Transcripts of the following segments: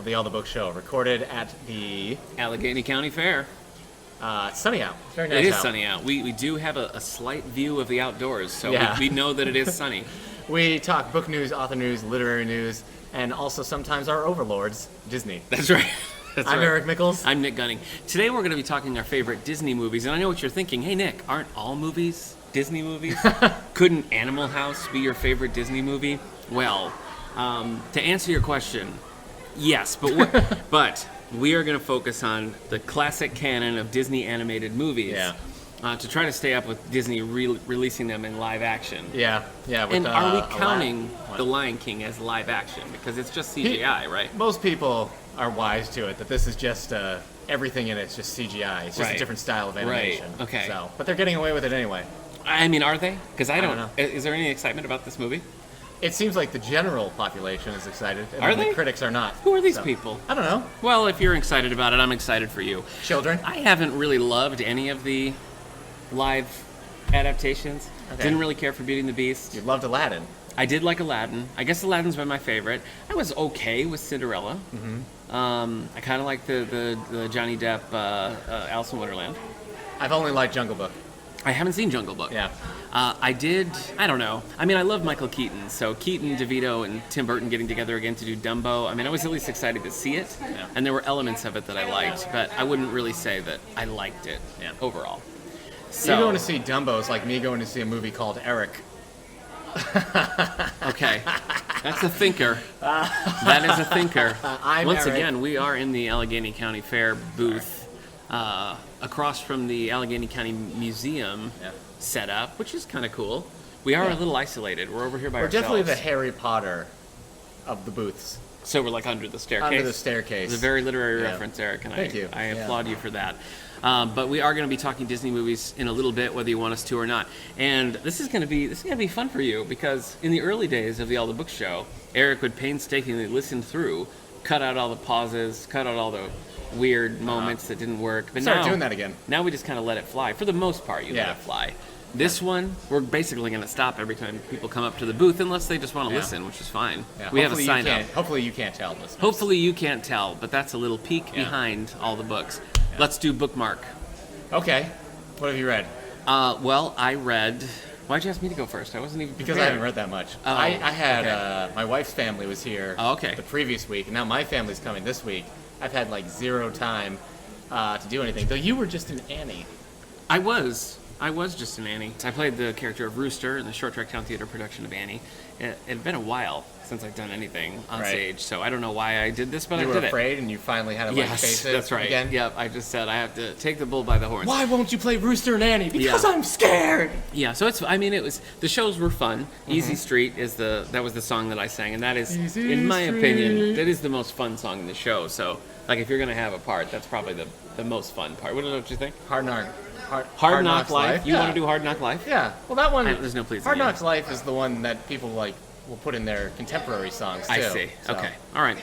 of the All the Book Show, recorded at the Allegheny County Fair. It's sunny out. It's very nice It is out. sunny out. We do have a slight view of the outdoors, so Yeah. we know that it is sunny. We talk book news, author news, literary news, and also sometimes our overlords, Disney. That's right. That's I'm right. Eric Mickles. I'm Nick Gunning. Today we're going to be talking our favorite Disney movies, and I know what you're thinking. Hey, Nick, aren't all movies Disney movies? Couldn't Animal House be your favorite Disney movie? Well, to answer your question, yes, but we are going to focus on the classic canon of Disney animated movies. Yeah. To try to stay up with Disney releasing them in live action. Yeah. With, And are we counting What? The Lion King as live action? Because it's just CGI, right? Most people are wise to it, that this is just everything in it's just CGI. It's just Right. a different style of animation. Right. Okay. So, but they're getting away with it anyway. I mean, are they? Because I don't don't know. Is there any excitement about this movie? It seems like the general population is excited, and Are then they? the critics are not. Who are these So, people? I don't know. Well, if you're excited about it, I'm excited for you. Children? I haven't really loved any of the live adaptations. Okay. Didn't really care for Beauty and the Beast. You loved Aladdin. I did like Aladdin. I guess Aladdin's been my favorite. I was okay with Cinderella. I kind of like the Johnny Depp Alice in Wonderland. I've only liked Jungle Book. I haven't seen Jungle Book. Yeah. I don't know. I mean, I love Michael Keaton. So Keaton, DeVito, and Tim Burton getting together again to do Dumbo. I mean, I was at least excited to see it. Yeah. And there were elements of it that I liked, but I wouldn't really say that I liked it overall. So, You going to see Dumbo is like me going to see a movie called Eric. okay. That's a thinker. That is a thinker. I'm Once Eric. again, we are in the Allegheny County Fair booth across from the Allegheny County Museum Yeah. setup, which is kind of cool. We are Yeah. a little isolated. We're over here by We're ourselves. definitely the Harry Potter of the booths. So we're like under the staircase. Under the staircase. It's a very literary Yeah. reference, Eric, and Thank you. I Yeah. applaud you for that. But we are going to be talking Disney movies in a little bit, whether you want us to or not. And this is going to be fun for you because in the early days of the All the Book Show, Eric would painstakingly listen through, cut out all the pauses, cut out all the weird moments that didn't work. But Start now, doing that again. Now we just kind of let it fly. For the most part, you let Yeah. it fly. This one, we're basically going to stop every time people come up to the booth, unless they just want to Yeah. listen, which is fine. Yeah. We have a Hopefully sign you up. can't- Hopefully you can't tell this. Hopefully you can't tell, but that's a little peek behind all the books. Let's do bookmark. Okay. What have you read? Well, I read. Why'd you ask me to go first? I wasn't even Because I prepared. haven't read that much. Oh, I had okay. my wife's family was here Oh, okay. the previous week, and now my family's coming this week. I've had like zero time to do anything. Though you were just in Annie. I was just an Annie. I played the character of Rooster in the Short Track Town Theater production of Annie. It had been a while since I'd done anything on Right. stage, so I don't know why I did this, but You I were did it. afraid, and you finally had to Yes, face it that's right. again. Yep, I just said I have to take the bull by the horns. Why won't you play Rooster and Annie? Because Yeah. I'm scared. Yeah, so the shows were fun. Easy Street that was the song that I sang, and that is, Easy in my opinion, Street. that is the most fun song in the show. So, like, if you're gonna have a part, that's probably the most fun part. What don't you think? Hard Knock Life. You yeah. want to do Hard Knock Life? Yeah. Well, that one. There's no pleasing Hard you. Knocks Life is the one that people like will put in their contemporary songs too. I see. So. Okay. All right.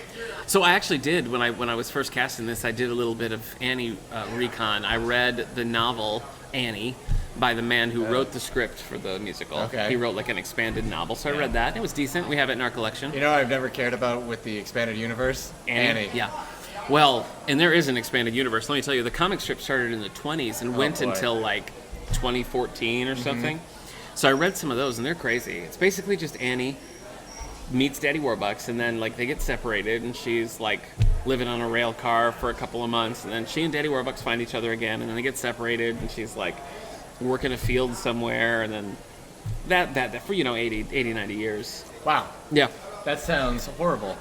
So I actually did when I was first casting this. I did a little bit of Annie recon. I read the novel Annie by the man who wrote the script for the musical. Okay. He wrote like an expanded novel, so I read that. It was decent. We have it in our collection. You know what I've never cared about with the expanded universe? Annie. Yeah. Well, and there is an expanded universe. Let me tell you, the comic strip started in the 20s and went boy. until like 2014 or something. So I read some of those, and they're crazy. It's basically just Annie meets Daddy Warbucks, and then like they get separated, and she's like living on a rail car for a couple of months, and then she and Daddy Warbucks find each other again, and then they get separated, and she's like working a field somewhere, and then that for 80, 90 years. Wow. Yeah. That sounds horrible.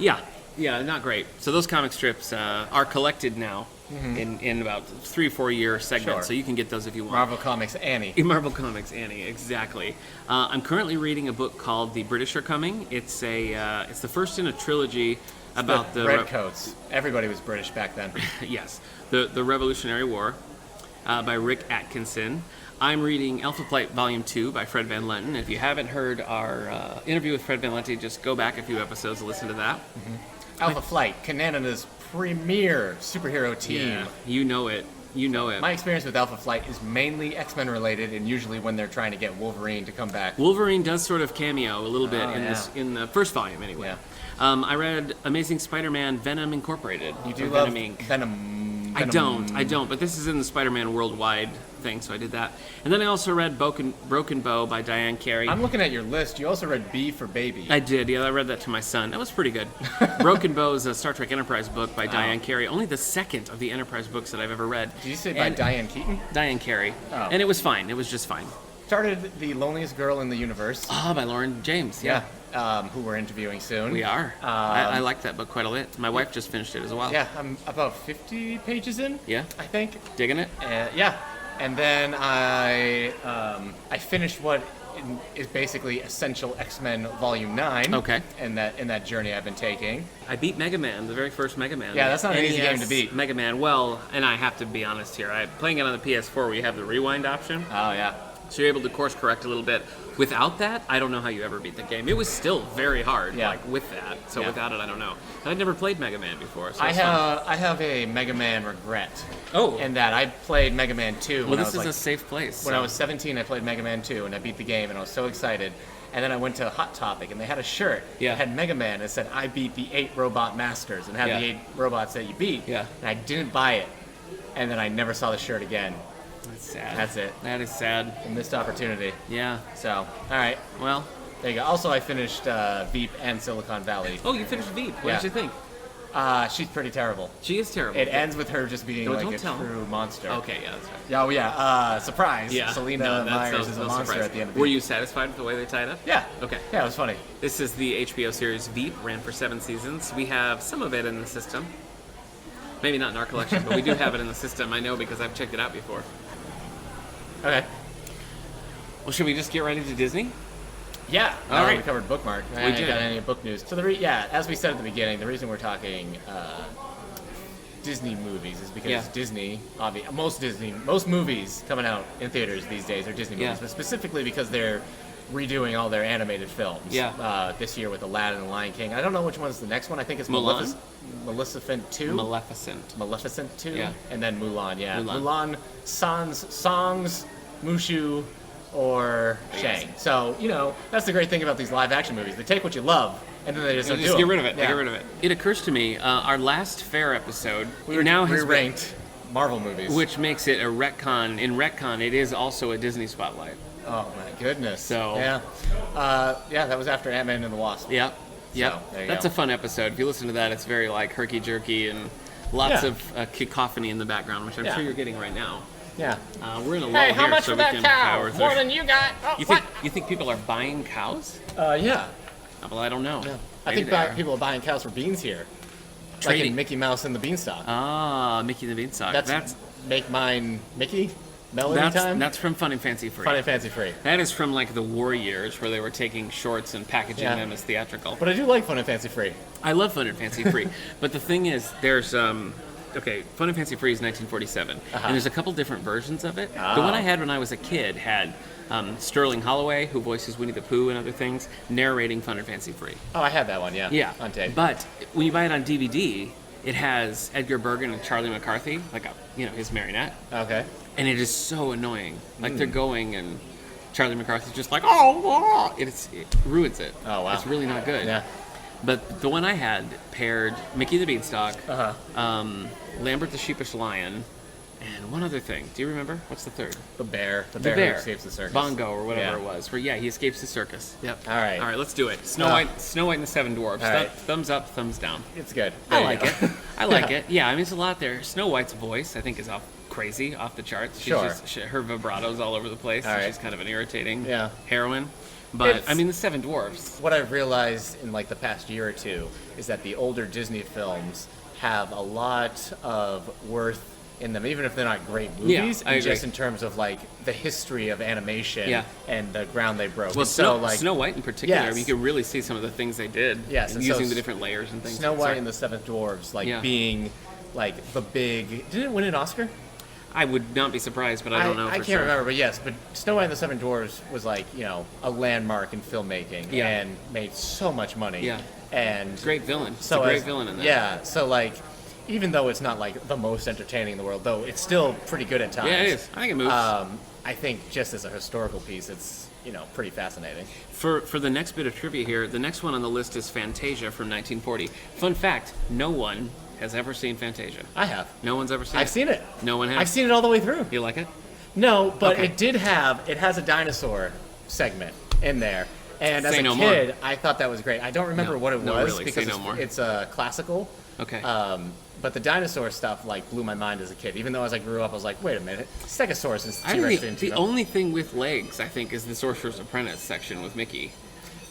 Yeah, not great. So those comic strips are collected now in about 3-4 year segments, Sure. so you can get those if you want. Marvel Comics Annie. In Marvel Comics, Annie, exactly. I'm currently reading a book called The British Are Coming. It's the first in a trilogy about the redcoats. Everybody was British back then. yes, the Revolutionary War by Rick Atkinson. I'm reading Alpha Flight Volume 2 by Fred Van Lenten. If you haven't heard our interview with Fred Van Lenten, just go back a few episodes and listen to that. Alpha Flight, Canada's premier superhero team. Yeah, you know it. My experience with Alpha Flight is mainly X-Men related, and usually when they're trying to get Wolverine to come back. Wolverine does sort of cameo a little bit Oh, in yeah. in the first volume anyway. I read Amazing Spider-Man Venom Incorporated. You do from love Venom Inc. Venom. I don't, but this is in the Spider-Man worldwide thing, so I did that. And then I also read Broken Bow by Diane Carey. I'm looking at your list. You also read B for Baby. I did, yeah, I read that to my son. That was pretty good. Broken Bow is a Star Trek Enterprise book by Diane Carey, only the second of the Enterprise books that I've ever read. Did you say by Diane Keaton? Diane Carey. Oh. And it was fine, it was just fine. Started The Loneliest Girl in the Universe. By Lauren James, yeah. Who we're interviewing soon. We are. I like that book quite a bit. My wife just finished it as well. Yeah, I'm about 50 pages in. Yeah? I think. Digging it? Yeah. And then I finished what is basically Essential X-Men Volume 9. Okay. In that journey I've been taking. I beat Mega Man, the very first Mega Man. Yeah, that's not an easy game to NES beat. Mega Man, well, and I have to be honest here. I'm playing it on the PS4 where you have the rewind option. Oh, yeah. So you're able to course correct a little bit. Without that, I don't know how you ever beat the game. It was still very hard, with that. So without it, I don't know. I'd never played Mega Man before. So I have a Mega Man regret. Oh. In that I played Mega Man 2 Well, this is a safe place. When I was 17, I played Mega Man 2, and I beat the game, and I was so excited. And then I went to Hot Topic, and they had a shirt that had Mega Man, and it said, I beat the 8 robot masters, and had the 8 robots that you beat. Yeah. And I didn't buy it. And then I never saw the shirt again. That's sad. That's it. That is sad. A missed opportunity. Yeah. So, all right. Well. There you go. Also, I finished Veep and Silicon Valley. Oh, you finished Veep. What did you think? She's pretty terrible. She is terrible. It ends with her just being like a tell true monster. Okay, yeah, that's right. Oh, yeah. Surprise. Yeah. Selena Myers is a monster surprise. at the end of Veep. Were you satisfied with the way they tied up? Yeah. Okay. Yeah, it was funny. This is the HBO series Veep, ran for 7 seasons. We have some of it in the system. Maybe not in our collection, but we do have it in the system. I know because I've checked it out before. Okay. Well, should we just get ready to Disney? Yeah. All right. We covered Bookmark. I did. ain't got any book news. So as we said at the beginning, the reason we're talking Disney movies is because Disney, most movies coming out in theaters these days are Disney movies, but specifically because they're redoing all their animated films. Yeah. This year with Aladdin and Lion King. I don't know which one's the next one. I think it's Mulan? Maleficent 2. Maleficent 2. Yeah. And then Mulan. Yeah. Mulan. Songs, Mushu, or Shang. So, that's the great thing about these live action movies. They take what you love, and then they just don't do get them. rid of it. Yeah. They get rid of it. It occurs to me, our last Fair episode We now has ranked Marvel movies. which makes it a retcon. In retcon, it is also a Disney spotlight. Oh, my goodness. So- Yeah. That was after Ant-Man and the Wasp. Yep. Yep. So, there you That's go. a fun episode. If you listen to that, it's very like herky-jerky and lots of cacophony in the background, which I'm sure you're getting right now. Yeah. We're in a lull here, so we can power through. More than you got. Oh, You think people are buying cows? Yeah. Well, I don't know. Yeah. I Maybe think they are. people are buying cows for beans here. Like Trading. in Mickey Mouse and the Beanstalk. Mickey the Beanstalk. That's Make Mine Mickey? Melody Time? That's from Fun and Fancy Free. Fun and Fancy Free. That is from like the war years where they were taking shorts and packaging them as theatrical. But I do like Fun and Fancy Free. I love Fun and Fancy Free. But the thing is, there's Fun and Fancy Free is 1947, and there's a couple different versions of it. The one I had when I was a kid had Sterling Holloway, who voices Winnie the Pooh and other things, narrating Fun and Fancy Free. Oh, I had that one, yeah. On tape. But when you buy it on DVD, it has Edgar Bergen and Charlie McCarthy, like his marionette. Okay. And it is so annoying. Like they're going and Charlie McCarthy's just like, oh, it ruins it. Oh, wow. It's really not good. Yeah. But the one I had paired Mickey the Beanstalk, Lambert the Sheepish Lion, and one other thing. Do you remember? What's the third? The bear. The The bear, bear. who escapes the circus. Bongo or whatever Yeah. it was. Where he escapes the circus. Yep. All right. All right, let's do it. Snow White and the Seven Dwarfs. All right. Thumbs up, thumbs down. It's good. I There you like go. it. I like it. Yeah, I mean, there's a lot there. Snow White's voice, I think, is crazy, off the charts. She's Sure. her vibrato's all over the place. All So right. she's kind of an irritating Yeah. heroine. But, It's- I mean, the Seven Dwarfs. What I've realized in like the past year or two is that the older Disney films have a lot of worth in them, even if they're not great movies. I agree. Just in terms of like the history of animation and the ground they broke. Well, And Snow White in particular, Yes. I mean, you can really see some of the things they did. Yes, and so using the different layers and things. Snow White Sorry. and the Seven Dwarfs, like Yeah. being like the big. Did it win an Oscar? I would not be surprised, but I don't know I for can't sure. remember, but yes, but Snow White and the Seven Dwarfs was like, a landmark in filmmaking and made so much money. Yeah. And Great villain. It's so a great as- villain in that. Yeah, so like even though it's not like the most entertaining in the world, though it's still pretty good at times. Yeah, it is. I think it moves. I think just as a historical piece, it's pretty fascinating. For the next bit of trivia here, the next one on the list is Fantasia from 1940. Fun fact: no one has ever seen Fantasia. I have. No one's ever seen it. I've seen it. No one has. I've seen it all the way through. You like it? No, but Okay. it has a dinosaur segment in there. And as Say a no kid, more. I thought that was great. I don't remember what it no, was really, because say no more. it's classical. Okay. But the dinosaur stuff blew my mind as a kid. Even though as I grew up, I was like, wait a minute, Stegosaurus is I T-Rex think in the only thing with legs, I think, is the Sorcerer's Apprentice section with Mickey.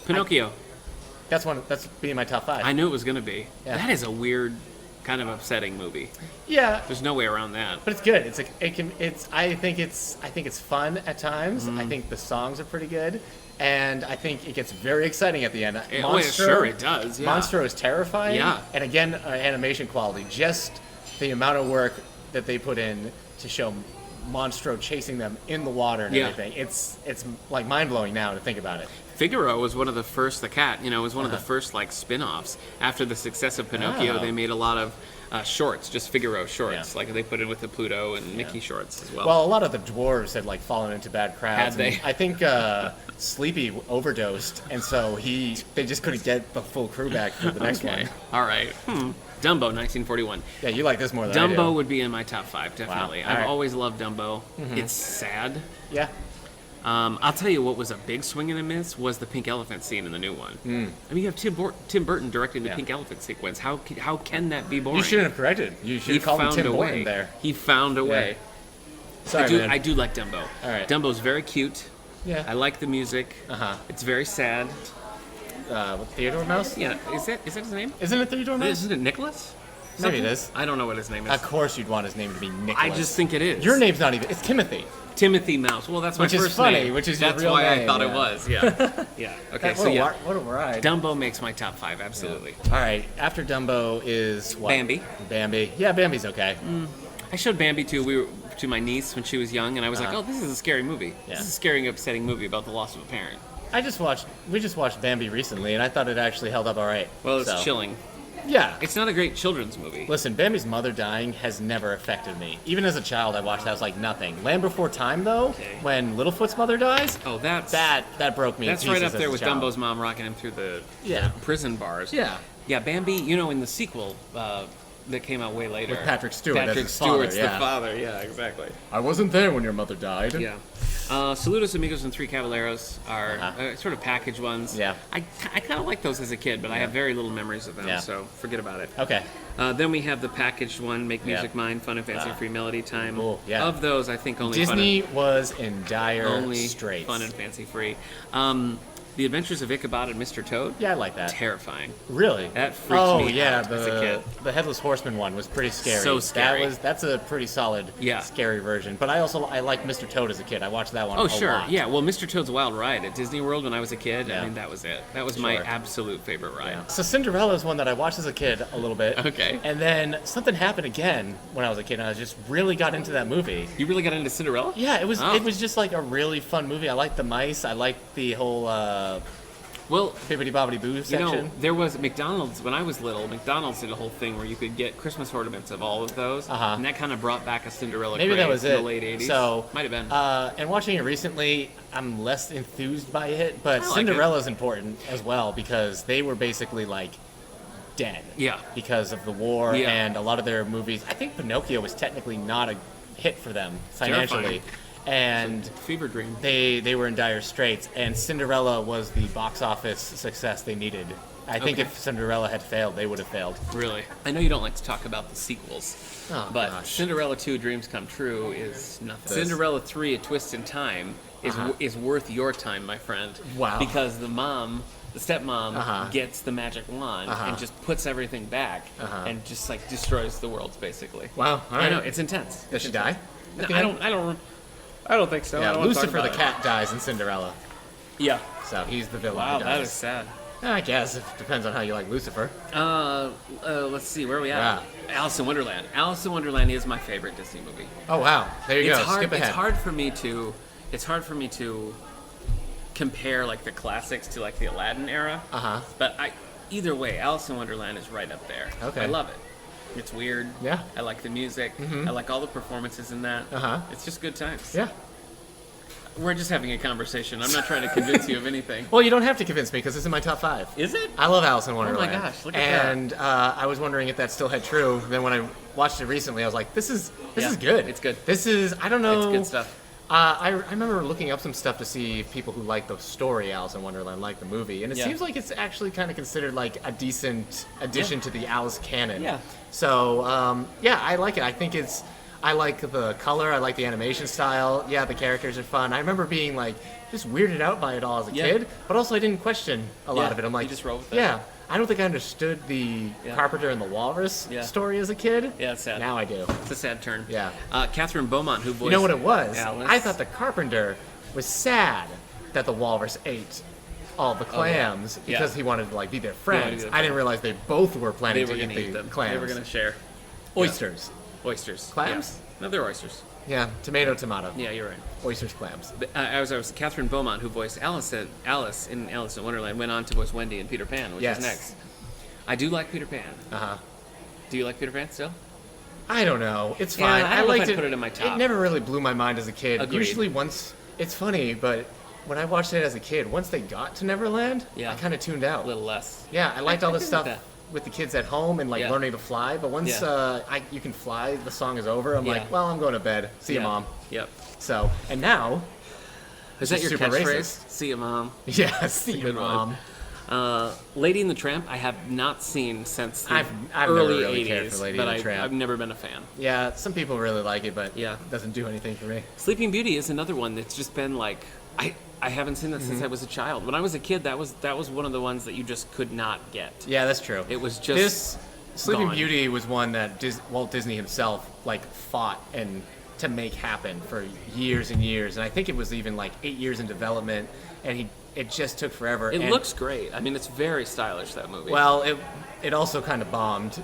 Pinocchio. That's being my top 5. I knew it was going to be. Yeah. That is a weird, kind of upsetting movie. Yeah, There's no way around that. but it's good. I think it's fun at times. Mm-hmm. I think the songs are pretty good, and I think it gets very exciting at the end. Oh, yeah, sure it does. Yeah. Monstro is terrifying. Yeah. And again, animation quality, just the amount of work that they put in to show Monstro chasing them in the water and Yeah. everything. It's like mind blowing now to think about it. Figaro was one of the first, the cat, was one of the first spin-offs. After the success of Pinocchio, Oh. they made a lot of shorts, just Figaro shorts, Yeah. like they put in with the Pluto and Mickey shorts as well. Well, a lot of the dwarves had fallen into bad crowds. Had they? And I think Sleepy overdosed, and so they just couldn't get the full crew back for the next Okay. one. All right. Dumbo, 1941. Yeah, you like this more than I do. Dumbo would be in my top 5, definitely. All I've right. always loved Dumbo. It's sad. Yeah. I'll tell you what was a big swing and a miss was the pink elephant scene in the new one. I mean, you have Tim Burton directing the Yeah. pink elephant sequence. How can that be boring? You shouldn't have corrected. You should He have called him found Tim a Burton way. there. He found a way. Sorry, man. I do like Dumbo. All right. Dumbo's very cute. Yeah. I like the music. Uh-huh. It's very sad. Theodore Mouse? Yeah, is that his name? Isn't it Theodore Mouse? Isn't it Nicholas? Maybe it Something? is. I don't know what his name is. Of course you'd want his name to be Nicholas. I just think it is. Your name's not even... It's Timothy. Timothy Mouse. Well, that's my Which is first funny, name. which is your That's real why I name, thought it yeah. was. Yeah. Yeah. Okay. So yeah, What a ride. Dumbo makes my top 5. Absolutely. All right. After Dumbo is what? Bambi. Bambi. Yeah, Bambi's okay. I showed Bambi to my niece when she was young, and I was like, "Oh, this is a scary movie. Yeah. This is a scary, upsetting movie about the loss of a parent." We just watched Bambi recently, and I thought it actually held up all right. Well, it's So, chilling. Yeah. It's not a great children's movie. Listen, Bambi's mother dying has never affected me. Even as a child, I watched that, I was like, nothing. Land Before Time, though, Okay. when Littlefoot's mother dies, Oh, that broke me That's in right pieces up there as a with child. Dumbo's mom rocking him through the Yeah. prison bars. Yeah. Yeah, Bambi. In the sequel that came out way later, With Patrick Stewart as Patrick his father, Stewart's yeah. the father. Yeah, exactly. I wasn't there when your mother died. Yeah. Saludos Amigos and Three Caballeros are Uh-huh. sort of package ones. Yeah. I kind of like those as a kid, but I have very little memories of them, Yeah. so forget about it. Okay. Then we have the packaged one, Make Yeah. Music Mine, Fun and Fancy Free Melody Time. Cool, yeah. Of those, I think only Disney was in dire only straits. Fun and Fancy Free. The Adventures of Ichabod and Mr. Toad. Yeah, I like that. Terrifying. Really? That freaked oh, me yeah, out as a kid. The Headless Horseman one was pretty scary. So scary. That's a pretty solid, Yeah. scary version. But I liked Mr. Toad as a kid. I watched that one Oh, a sure. lot. Yeah, well, Mr. Toad's Wild Ride at Disney World when I was a kid, Yeah. I mean, that was it. That was my Sure. absolute favorite ride. Yeah. So Cinderella is one that I watched as a kid a little bit. Okay. And then something happened again when I was a kid, and I just really got into that movie. You really got into Cinderella? Yeah, it was Oh. it was just like a really fun movie. I liked the mice. I liked the whole Well, Bibbidi Bobbidi Boo section. there was McDonald's, when I was little, McDonald's did a whole thing where you could get Christmas ornaments of all of those, Uh-huh. and that kind of brought back a Cinderella Maybe craze that was in it. the late 80s. So Might have been. And watching it recently, I'm less enthused by it. But I like Cinderella's important as well because they were basically like dead. Yeah. Because of the war Yeah. and a lot of their movies. I think Pinocchio was technically not a hit for them financially, Terrifying. and Fever dream. they were in dire straits. And Cinderella was the box office success they needed. I think Okay. if Cinderella had failed, they would have failed. Really? I know you don't like to talk about the sequels, Oh, but gosh. Cinderella 2 Dreams Come True is nothing. This. Cinderella 3 A Twist in Time is Uh-huh. is worth your time, my friend. Wow. Because the stepmom Uh-huh. gets the magic wand Uh-huh. and just puts everything back Uh-huh. and just like destroys the world basically. Wow, all I right. know, it's intense. Does she die? No, At the I end? don't think so. I Yeah, don't wanna talk Lucifer the about it. cat dies in Cinderella, Yeah. so he's the villain. Wow, who that dies. is sad. I guess it depends on how you like Lucifer. Let's see, where are we at? Yeah. Alice in Wonderland. Alice in Wonderland is my favorite Disney movie. Oh wow, there you It's go. hard. Skip ahead. It's hard for me to compare like the classics to like the Aladdin era. Uh huh. But either way, Alice in Wonderland is right up there. Okay. I love it. It's weird. Yeah. I like the music. I like all the performances in that. It's just good times. Yeah. We're just having a conversation. I'm not trying to convince you of anything. Well, you don't have to convince me because it's in my top 5. Is it? I love Alice in Wonderland. Oh my gosh, look at that. And I was wondering if that still had true. Then when I watched it recently, I was like, this is good. It's good. This is, I don't know. It's good stuff. I remember looking up some stuff to see if people who like the story Alice in Wonderland like the movie, and it seems like it's actually kind of considered like a decent addition to the Alice canon. Yeah. So I like it. I like the color. I like the animation style. Yeah, the characters are fun. I remember being like just weirded out by it all as a kid, but also I didn't question a lot of it. I'm like, you just roll with it. Yeah. I don't think I understood the Carpenter and the Walrus story as a kid. Yeah, it's sad. Now I do. It's a sad turn. Yeah. Catherine Beaumont, who voiced You know what it was? Alice. I thought the Carpenter was sad that the walrus ate all the clams because he wanted to like be their friends. I didn't realize they both were planning They were to going to eat eat the them. clams. They were going to share. Oysters. Oysters. Clams? Yeah. No, they're oysters. Yeah, tomato. Yeah, you're right. Oysters, clams. But, I was Catherine Beaumont, who voiced Alice in Alice in Wonderland, went on to voice Wendy in Peter Pan, which is next. I do like Peter Pan. Do you like Peter Pan still? I don't know. It's Yeah, fine. I don't know if liked I'd it. put it in my top. It never really blew my mind as a kid. Agreed. Usually once it's funny, but when I watched it as a kid, once they got to Neverland, I kind of tuned out. A little less. Yeah, I liked all I the agree stuff with that. with the kids at home and like learning to fly. But once you can fly, the song is over. I'm like, well, I'm going to bed. See you, Mom. Yep. So, and now, Is that your super catchphrase? racist. See you, Mom. Yeah, see you, good one. Mom. Lady and the Tramp, I have not seen since the I've early never really 80s, cared for Lady but and the Tramp. I've never been a fan. Yeah, some people really like it, but Yeah. it doesn't do anything for me. Sleeping Beauty is another one that's just been like I haven't seen that since I was a child. When I was a kid, that was one of the ones that you just could not get. Yeah, that's true. It was just This Sleeping gone. Beauty was one that Walt Disney himself like fought and to make happen for years and years, and I think it was even like 8 years in development, and it just took forever. It and, looks great. I mean, it's very stylish, that movie. well. It also kind of bombed,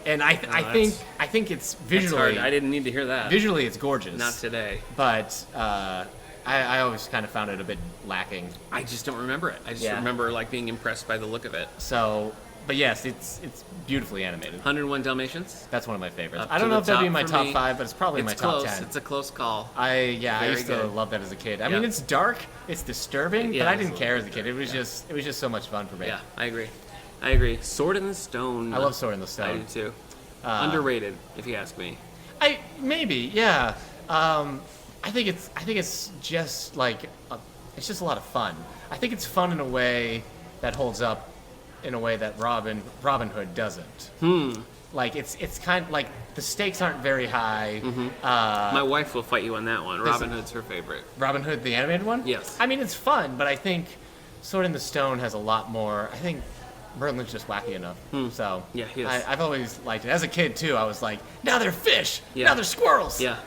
and I think it's That's visually hard. I didn't need to hear that. visually it's gorgeous. Not today. But I always kind of found it a bit lacking. I just don't remember it. I just remember like being impressed by the look of it. So, but yes, it's beautifully animated. 101 Dalmatians. That's one of my favorites. Up I to don't know the if that'd be top my for top me. 5, but it's probably my It's top close. 10. It's a close call. I Very used to good. love that as a kid. I Yeah. mean, it's dark, it's disturbing, Yeah, but I didn't absolutely. care as a kid. It was just so much fun for me. Yeah, I agree. Sword in the Stone. I love Sword in the I Stone. do too. Underrated, if you ask me. Yeah. I think it's just like it's just a lot of fun. I think it's fun in a way that holds up in a way that Robin Hood doesn't. Like it's kind of like the stakes aren't very high. My wife will fight you on that one. Robin Hood's her favorite. Robin Hood, the animated one? Yes. I mean, it's fun, but I think Sword in the Stone has a lot more. I think Merlin's just wacky enough. So Yeah, he is. I've always liked it. As a kid too, I was like, now they're fish. Yeah. Now they're squirrels. Yeah.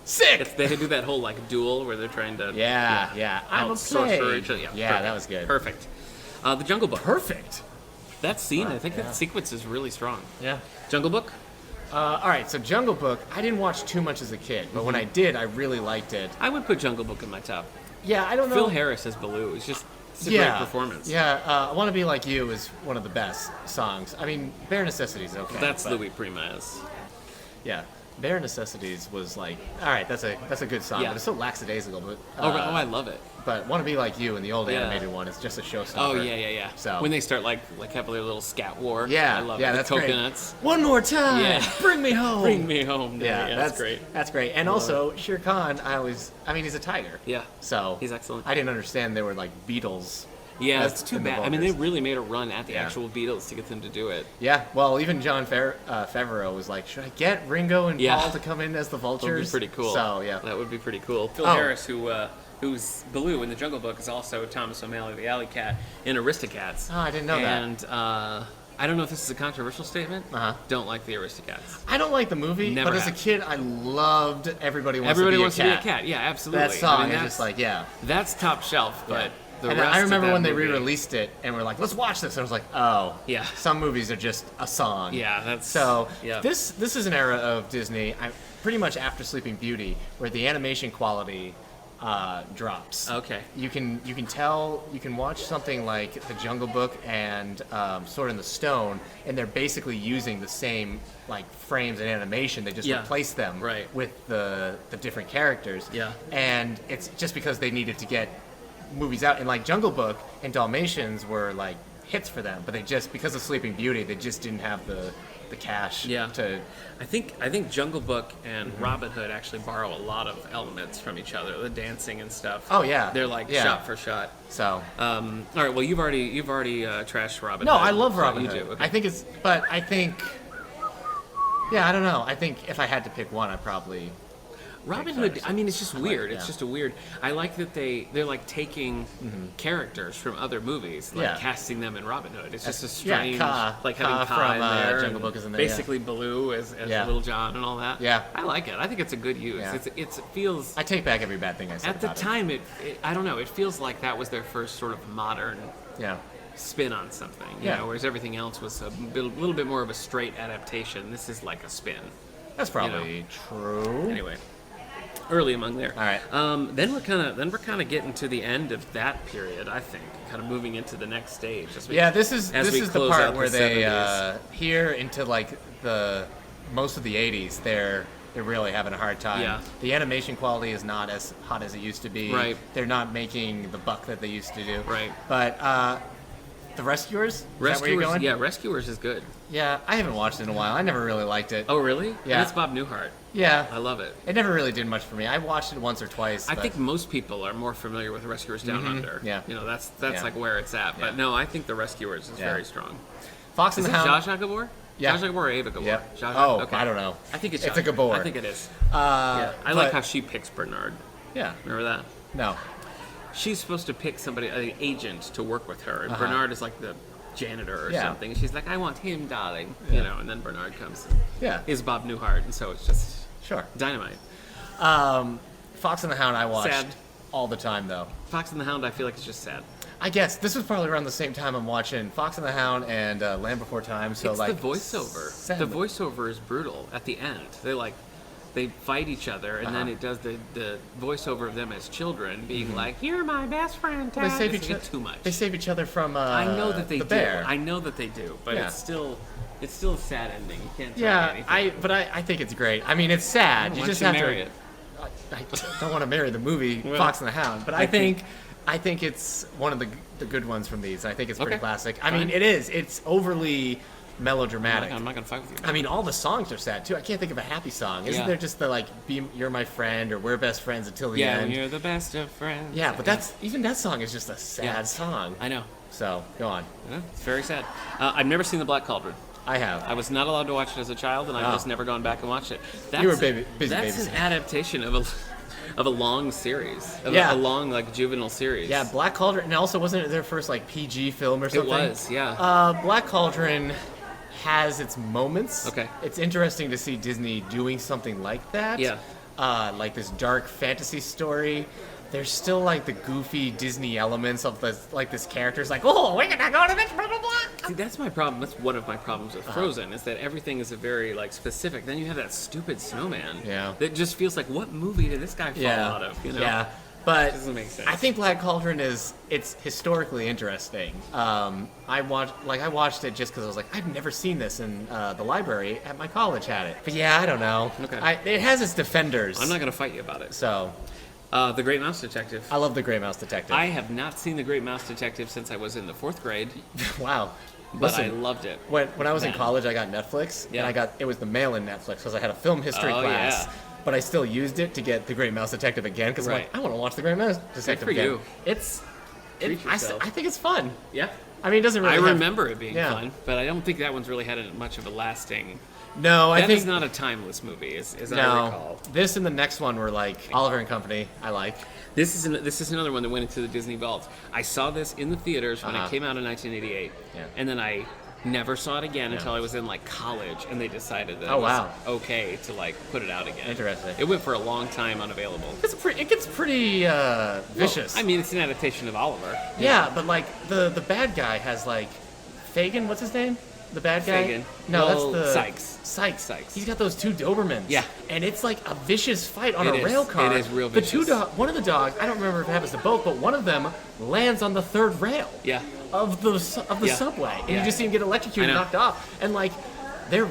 Sick. They do that whole like duel where they're trying to Yeah. I'm a out-sorcerer play. each other. Yeah, perfect. that was good. Perfect. The Jungle Book. Perfect. That scene, I think that sequence is really strong. Yeah. Jungle Book? All right, so Jungle Book, I didn't watch too much as a kid, but when I did, I really liked it. I would put Jungle Book in my top. Yeah, I don't know. Phil Harris as Baloo is just it's a great performance. Yeah, I Want to Be Like You is one of the best songs. I mean, Bare Necessities, okay. That's but, Louis Prima's. Yeah, Bare Necessities was like, all right, that's a good song, Yeah. but it's so lackadaisical. But, I love it. But Want to Be Like You and the old Yeah. animated one is just a showstopper. Oh yeah. So when they start like have their little scat war. yeah, I love yeah, it. that's The great. coconuts. One more time, Yeah. bring me home. Bring me home. Yeah, that's great. That's great. And also, Shere Khan, I mean, he's a tiger. Yeah. So He's excellent. I didn't understand they were like Beatles. Yeah, That's it's too in the bad. I mean, they Walkers. really made a run at the Yeah. actual Beatles to get them to do it. Yeah, well, even John Favreau was like, should I get Ringo and Yeah. Paul to come in as the That would vultures? be pretty cool. So, yeah. That would be pretty cool. Phil Oh. Harris, who's Baloo in the Jungle Book, is also Thomas O'Malley, the Alley Cat, in Aristocats. Oh, I didn't know that. And I don't know if this is a controversial statement. Uh-huh. Don't like the Aristocats. I don't like the movie, Never but as a have. kid, I loved Everybody Wants Everybody to Be wants a to be Cat. a cat. Yeah, absolutely. That song I mean, is that's just like, yeah. That's top shelf, but the And rest I remember of that when they movie- re-released it and were like, let's watch this. And I was like, oh, Yeah. some movies are just a song. Yeah, that's So yeah. this is an era of Disney, pretty much after Sleeping Beauty, where the animation quality drops. Okay. You can tell, you can watch something like The Jungle Book and Sword in the Stone, and they're basically using the same like frames and animation. They just replace them with the different characters. Yeah. And it's just because they needed to get movies out, and like Jungle Book and Dalmatians were like hits for them, but they just, because of Sleeping Beauty, they just didn't have the cash to. I think Jungle Book and Robin Hood actually borrow a lot of elements from each other. The dancing and stuff. Oh yeah, they're like shot for shot. So all right. Well, you've already trashed Robin no, Hood. I love Robin Hood. You do. Okay. I think it's, but I think, yeah, I don't know. I think if I had to pick one, I'd probably. Robin Hood, I mean, it's just weird. yeah. It's just a weird. I like that they're like taking characters from other movies, like casting them in Robin Hood. It's just a strange, like having Ka from in there, Jungle Book is in there. Basically, Baloo as Little John and all that. Yeah, I like it. I think it's a good use. Yeah. It feels. I take back every bad thing I said. At the time, it I don't know. It feels like that was their first sort of modern. Spin on something, you know, whereas everything else was a little bit more of a straight adaptation. This is like a spin. That's probably true. Anyway. Early among there. All right. Then we're kind of getting to the end of that period. I think, kind of moving into the next stage. This is the part where they 70s. here into like the most of the 80s. They're really having a hard time. Yeah. The animation quality is not as hot as it used to be. Right. They're not making the buck that they used to do. Right. But The Rescuers? Is that where you're going? Yeah, Rescuers is good. Yeah, I haven't watched it in a while. I never really liked it. Oh, really? Yeah. And it's Bob Newhart. Yeah. I love it. It never really did much for me. I watched it once or twice. I think most people are more familiar with Rescuers Down Under. Yeah. You know, that's like where it's at. But no, I think The Rescuers is very strong. Fox and is the Hound. Zsa Zsa Gabor? Yeah. Zsa Zsa Gabor or Ava Gabor? Yeah. Zsa Zsa? Okay. I don't know. I think it's a Gabor. I think it is. I like how she picks Bernard. Yeah. Remember that? No. She's supposed to pick somebody, an agent, to work with her, and Bernard is like the janitor or something. And she's like, "I want him, darling," you know. And then Bernard comes. And is Bob Newhart, and so it's just dynamite. Fox and the Hound, I watched Sad. all the time though. Fox and the Hound, I feel like it's just sad. I guess this was probably around the same time I'm watching Fox and the Hound and Land Before Time. So it's like the voiceover. The voiceover is brutal at the end. They fight each other, and then it does the voiceover of them as children being like, "You're my best friend." Well, they save each other too much. They save each other from. I know that they the do. bear. I know that they do, but it's still a sad ending. You can't tell me anything. I think it's great. I mean, it's sad. You just have marry it. I don't want to marry the movie Fox and the Hound, but I think it's one of the good ones from these. I think it's pretty classic. I mean, it is. It's overly melodramatic. I'm not gonna fight with you. I mean, all the songs are sad too. I can't think of a happy song. Isn't there just the like, "You're my friend" or "We're best friends until the end"? Yeah, you're the best of friends. Yeah, but that's even that song is just a sad song. I know. So go on. Yeah, it's very sad. I've never seen The Black Cauldron. I have. I was not allowed to watch it as a child, and I've just never gone back and watched it. You were busy That's an adaptation of a long series, a long like juvenile series. Yeah, Black Cauldron, and also wasn't it their first like PG film or something? It was, yeah. Black Cauldron has its moments. Okay. It's interesting to see Disney doing something like that. Yeah. Like this dark fantasy story. There's still like the goofy Disney elements of this character's like, "Oh, we're gonna go to this blah blah blah." See, that's my problem. That's one of my problems with Frozen is that everything is a very like specific. Then you have that stupid snowman. Yeah. That just feels like, what movie did this guy fall out of? You know? Yeah. But it doesn't make sense. I think Black Cauldron it's historically interesting. I watched it just because I was like, I've never seen this, and the library at my college had it. But yeah, I don't know. Okay. It has its defenders. I'm not gonna fight you about it. So. The Great Mouse Detective. I love The Great Mouse Detective. I have not seen The Great Mouse Detective since I was in the 4th grade. Wow. But I loved it. When I was in college, I got Netflix, and it was the mail-in Netflix because I had a film history class. Yeah. But I still used it to get The Great Mouse Detective again because I'm like, I want to watch The Great Mouse Detective again. You. I think it's fun. Yeah. I mean, it doesn't really. I remember it being fun, but I don't think that one's really had much of a lasting. No, I think that is not a timeless movie, as I recall. This and the next one were like Oliver and Company. I like. This is another one that went into the Disney vault. I saw this in the theaters when it came out in 1988, and then I never saw it again until I was in like college, and they decided that it was okay to like put it out again. Interesting. It went for a long time unavailable. It gets pretty vicious. Well, I mean, it's an adaptation of Oliver. Yeah, but like the bad guy has like Fagin. What's his name? the bad guy? Fagin. No, Well, that's the Sykes. Sykes. He's got those two Dobermans. Yeah. And it's like a vicious fight on It a is. rail car. It is real The vicious. one of the dogs, I don't remember if it happens to both, but one of them lands on the third rail. Yeah. Of the Yeah. subway, and Yeah. you just see him get electrocuted, I know. knocked off, and like they're.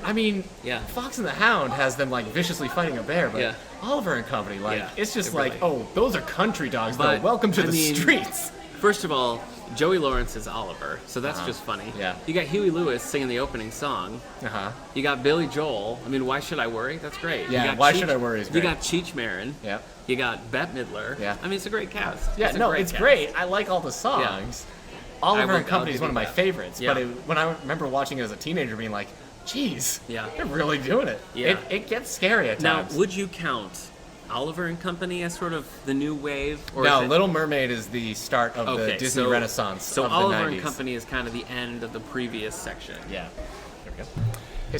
I mean, Yeah. Fox and the Hound has them like viciously fighting a bear, but Yeah. Oliver and Company, like Yeah, it's just it like, really- oh, those are country dogs. But, though. Welcome to I the mean, streets. First of all, Joey Lawrence is Oliver, so that's Uh-huh. just funny. Yeah. You got Huey Lewis singing the opening song. Uh huh. You got Billy Joel. I mean, Why Should I Worry? That's great. Yeah, You got Why Should I Worry is You great. got Cheech Marin. Yep. You got Bette Midler. Yeah. I mean, it's a great cast. Yeah, a no, great it's cast. great. I like all the songs. Oliver and Company is give one of you my that. favorites, Yeah. but when I remember watching it as a teenager, being like, "Geez, Yeah. they're really doing it." Yeah. It gets scary at Now, times. would you count Oliver and Company as sort of the new wave? Or No, is it... Little Mermaid is the start of the Okay, Disney so- Renaissance So of Oliver the 90s. and Company is kind of the end of the previous section. Yeah. There we go.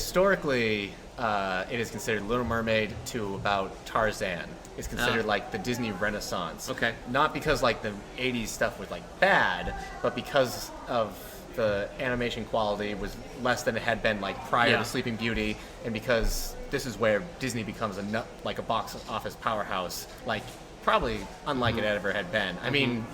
Historically, it is considered Little Mermaid to about Tarzan. It's considered like the Disney Renaissance. Okay. Not because like the 80s stuff was like bad, but because of the animation quality was less than it had been like prior Yeah. to Sleeping Beauty, and because this is where Disney becomes like a box office powerhouse, like probably unlike it ever had been. I mean,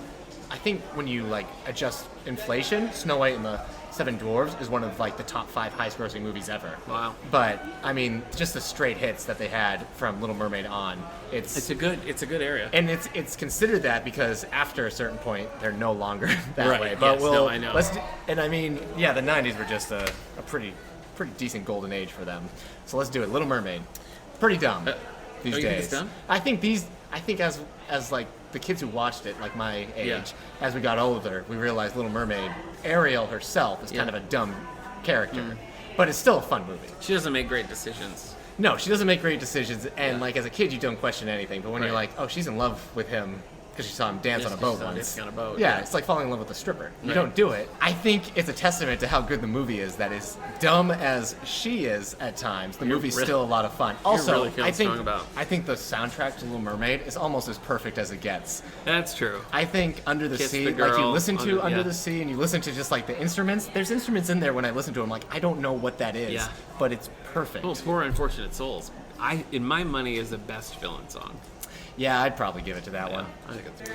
I think when you like adjust inflation, Snow White and the Seven Dwarfs is one of like the top 5 highest grossing movies ever. Wow. But I mean, just the straight hits that they had from Little Mermaid on, It's a good area. and it's considered that because after a certain point they're no longer that Right, way. But yes, no, I know. and I mean, yeah, the 90s were just a pretty decent golden age for them. So let's do it. Little Mermaid, pretty dumb these you days. think it's dumb? I think as like the kids who watched it, like my age, Yeah. as we got older, we realized Little Mermaid, Ariel herself is kind of a dumb character, but it's still a fun movie. She doesn't make great decisions. No, she doesn't make great decisions, and Yeah. like as a kid, you don't question anything. But when you're Right. like, oh, she's in love with him because she saw him dance Yes, on a 'cause boat she saw him once. dancing on a boat, Yeah, yeah. it's like falling in love with a stripper. You Right. don't do it. I think it's a testament to how good the movie is. That is dumb as she is at times. The movie's really- still a lot of fun. Also, really feeling I think strong about- I think the soundtrack to Little Mermaid is almost as perfect as it gets. That's true. I think Under the Kiss Sea, the like you Girl, listen to Under yeah. the Sea and you listen to just like the instruments. There's instruments in there when I listen to them. Like I don't know what that is, Yeah. but it's perfect. Well, Poor Unfortunate Souls. In my money, is the best villain song. Yeah, I'd probably give it to that one. I think it's.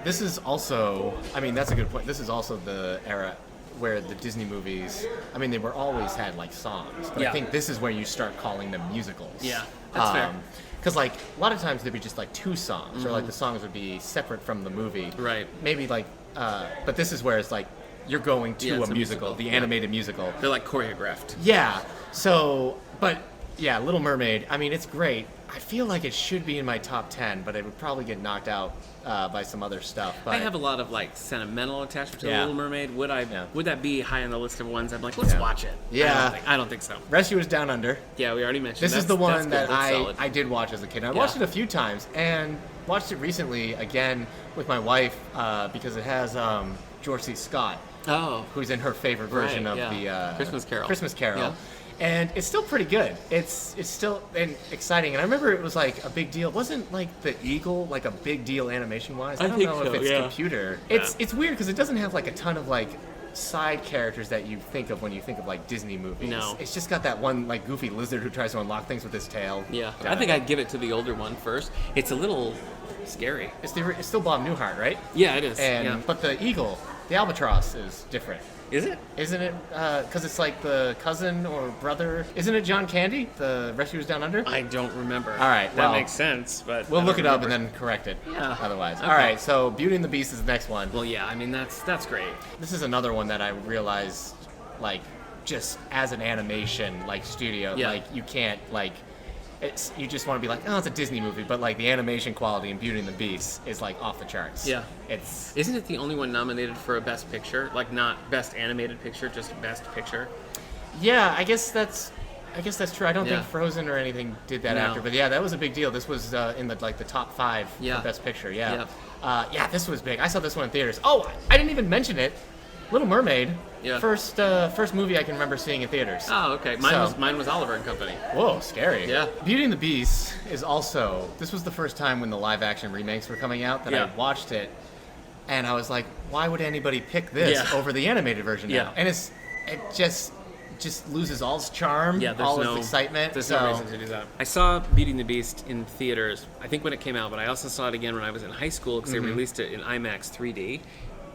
This is also, I mean, that's a good point. This is also the era where the Disney movies, I mean, they were always had like songs, but Yeah. I think this is where you start calling them musicals. Yeah, that's fair. Because like a lot of times there'd be just like 2 songs, or like the songs would be separate from the movie. Right. Maybe like, but this is where it's like you're going to Yeah, a it's a musical, musical. the Yeah. animated musical. They're like choreographed. Yeah. So, but yeah, Little Mermaid. I mean, it's great. I feel like it should be in my top 10, but it would probably get knocked out by some other stuff. But I have a lot of like sentimental attachment to Yeah. Little Mermaid. Would I? Yeah. Would that be high on the list of ones? I'm like, let's Yeah. watch it. Yeah. I don't think so. Rescue is Down Under. Yeah, we already mentioned. This is the That's one good. that That's solid. I did watch as a kid. I Yeah. watched it a few times and watched it recently again with my wife because it has George C. Scott, Oh. who's in her favorite version Right, of yeah. the Christmas Carol. Christmas Carol. Yeah. And it's still pretty good. It's still exciting. And I remember it was like a big deal. Wasn't like the eagle like a big deal animation wise? I don't think know so, if it's yeah. computer. Yeah. It's weird because it doesn't have like a ton of like side characters that you think of when you think of like Disney movies. No. It's just got that one like goofy lizard who tries to unlock things with his tail. Yeah. Got I think it. I'd give it to the older one first. It's a little scary. It's still Bob Newhart, right? Yeah, it is. And yeah. but the eagle, the albatross, is different, Is it? isn't it? Because it's like the cousin or brother. Isn't it John Candy, the Rescuers Down Under? I don't remember. All right, that well, makes sense, but We'll I look don't it up remember. and then correct it. Yeah. Otherwise, Okay. all right. So Beauty and the Beast is the next one. Well, yeah. I mean, that's great. This is another one that I realized, like, just as an animation like studio, Yeah. like you can't like. You just want to be like, oh, it's a Disney movie, but like the animation quality in Beauty and the Beast is like off the charts. Yeah. It's Isn't it the only one nominated for a Best Picture? Like not Best Animated Picture, just Best Picture. yeah. I guess that's true. I don't Yeah. think Frozen or anything did that No. after, but yeah, that was a big deal. This was in the top 5 Yeah. for Best Picture. Yeah. Yeah. Yeah, this was big. I saw this one in theaters. Oh, I didn't even mention it. Little Mermaid. Yeah. First movie I can remember seeing in theaters. Oh, okay. Mine was Oliver and Company. Whoa, scary. Yeah. Beauty and the Beast is also, this was the first time when the live action remakes were coming out that Yeah. I watched it, and I was like, why would anybody pick this Yeah. over the animated version Yeah. now? And it just, just loses all its charm, Yeah, all its excitement. There's no reason to do that. I saw Beauty and the Beast in theaters, I think when it came out, but I also saw it again when I was in high school because they released it in IMAX 3D,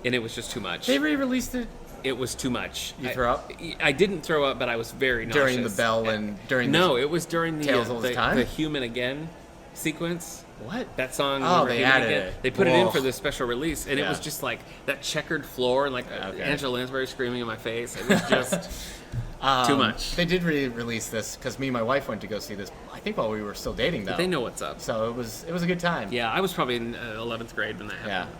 and it was just too much. They re-released it. It was too much. You throw up? I didn't throw up, but I was very nauseous. During the bell and during No, it was during the Human Again sequence. What? That song. Oh, they added it. They put it in for this special release, and it Yeah. was just like that checkered floor and like Angela Lansbury screaming in my face. It was just too much. They did re-release this because me and my wife went to go see this. I think while we were still dating, though. But they know what's up. So it was a good time. Yeah, I was probably in 11th grade when that happened.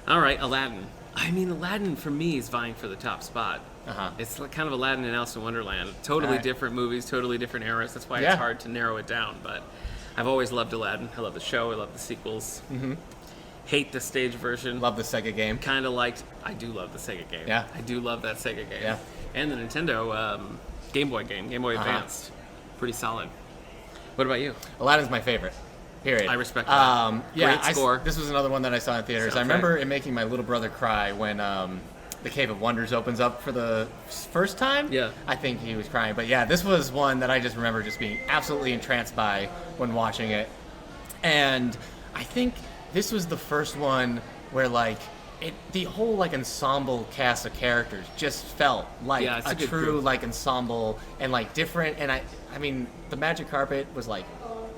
Yeah. All right, Aladdin. I mean, Aladdin for me is vying for the top spot. Uh-huh. It's like kind of Aladdin and Alice in Wonderland. Totally Right. different movies, totally different eras. That's why Yeah. it's hard to narrow it down. But I've always loved Aladdin. I love the show. I love the sequels. Mm-hmm. Hate the stage version. Love the Sega game. Kind of liked. I do love the Sega game. Yeah. I do love that Sega game. Yeah. And the Nintendo Game Boy game, Game Boy Advanced. Pretty solid. What about you? Aladdin's my favorite. Period. I respect that. Yeah, Great score. this was another one that I saw in theaters. I Soundtrack. remember it making my little brother cry when the Cave of Wonders opens up for the first time. Yeah. I think he was crying. But yeah, this was one that I just remember just being absolutely entranced by when watching it. And I think this was the first one where like the whole like ensemble cast of characters just felt like Yeah, it's a a good true group. like ensemble and like different. And I mean the magic carpet was like,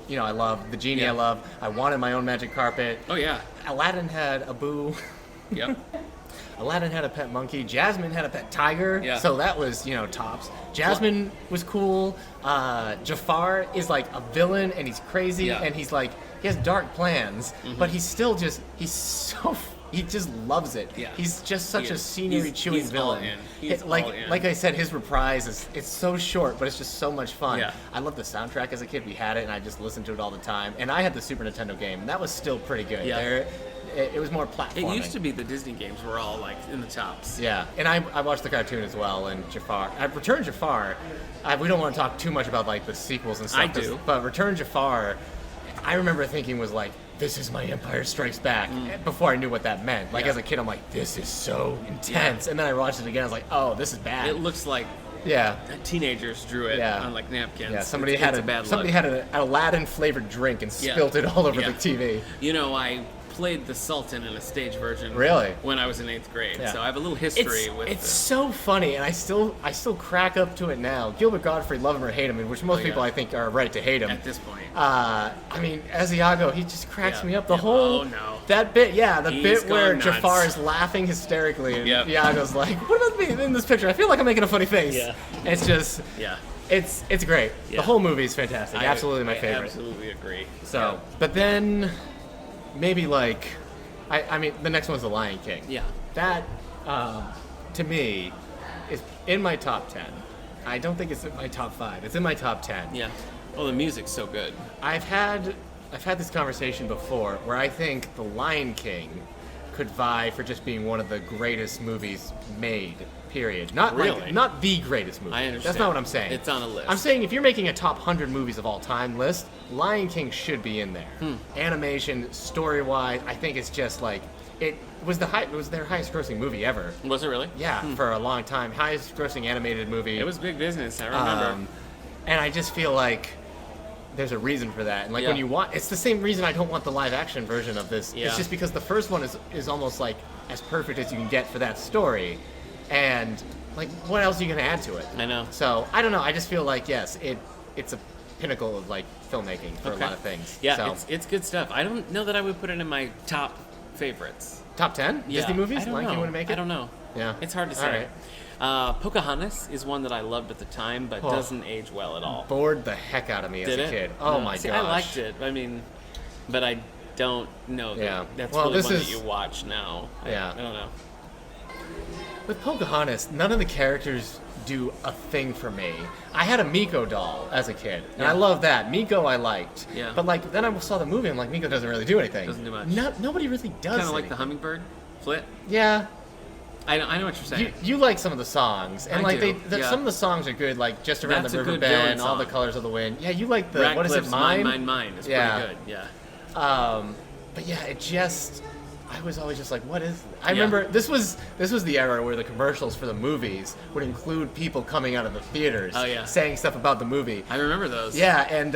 you know, I love the genie. Yeah. I love. I wanted my own magic carpet. Oh yeah. Aladdin had a boo. Yep. Aladdin had a pet monkey. Jasmine had a pet tiger. Yeah. So that was, you know, tops. Jasmine was cool. Jafar is like a villain and he's crazy Yeah. and he's like, he has dark plans, but he's still just, he just loves it. Yeah. He's just such He a is. scenery chewing He's all villain. in. He's like all in. like I said, his reprise it's so short, but it's just so much fun. Yeah. I loved the soundtrack as a kid. We had it and I just listened to it all the time. And I had the Super Nintendo game, and that was still pretty good. Yeah. It was more platforming. It used to be the Disney games were all like in the tops. Yeah, and I watched the cartoon as well, and Jafar. Return Jafar. We don't want to talk too much about like the sequels and stuff. I do. But Return Jafar, I remember thinking was like, this is my Empire Strikes Back, before I knew what that meant. Like Yeah. as a kid, I'm like, this is so intense. And then I watched it again. I was like, oh, this is bad. It looks like Yeah. teenagers drew it Yeah. on like napkins. Yeah, somebody It's had a bad somebody look. had an Aladdin flavored drink and Yeah. spilt it all over Yeah. the TV. You know, I played the Sultan in a stage version. Really? When I was in 8th grade, Yeah. so I have a little history with. It's so funny, and I still crack up to it now. Gilbert Gottfried, love him or hate him, which most Oh, yeah. people I think are right to hate him. At this point. I mean, Asiago, he just cracks Yeah. me up. The Yeah. whole Oh, no. that bit, yeah, the He's bit where gone nuts. Jafar is laughing hysterically, and Yep. Iago's like, "What about me in this picture? I feel like I'm making a funny face." Yeah. It's just, Yeah. it's great. Yeah. The whole movie is fantastic. Absolutely my I favorite. absolutely agree. So, but then maybe like, I mean, the next one's The Lion King. Yeah. That, to me, is in my top 10. I don't think it's in my top 5. It's in my top 10. Yeah. Oh, the music's so good. I've had this conversation before where I think The Lion King could vie for just being one of the greatest movies made. Period. Not Really? not the greatest movie. I understand. That's not what I'm saying. It's on a list. I'm saying if you're making a top 100 movies of all time list, Lion King should be in there. Animation, story-wise, I think it's just like it was their highest grossing movie ever. Was it really? Yeah, for a long time, highest grossing animated movie. It was big business. I remember. And I just feel like there's a reason for that. And like when Yeah. you want, it's the same reason I don't want the live action version of this. Yeah. It's just because the first one is almost like as perfect as you can get for that story. And like, what else are you gonna add to it? I know. So I don't know. I just feel like yes, it's a pinnacle of like filmmaking for Okay. a lot of things. Yeah, So, it's good stuff. I don't know that I would put it in my top favorites. top 10 Yeah. Disney movies. I don't Lion know. King wouldn't make it. I don't know. Yeah. It's hard to All say. right. Pocahontas is one that I loved at the time, but Oh. doesn't age well at all. Bored the heck out of me Did as a it? kid. Oh No. my See, gosh. I liked it. I mean, but I don't know that Yeah. that's Well, really this one is- that you watch now. Yeah. I don't know. With Pocahontas, none of the characters do a thing for me. I had a Miko doll as a kid, and I Yeah. love that. Miko I liked. Yeah. But like then I saw the movie, I'm like, Miko doesn't really do anything. Doesn't do much. Nobody really does. Kind of like anything. the hummingbird, Flit. Yeah. I know what you're saying. You like some of the songs, and I like do, yeah. some of the songs are good, like just around That's the a river good villain bend, all the song. colors of the wind. Yeah, you like the what is it, Ratcliffe's mine? Mine is Yeah. pretty good. Yeah. But yeah, it just I was always just like, what is? I remember this was the era where the commercials for the movies would include people coming out of the theaters, saying stuff about the movie. I remember those. Yeah, and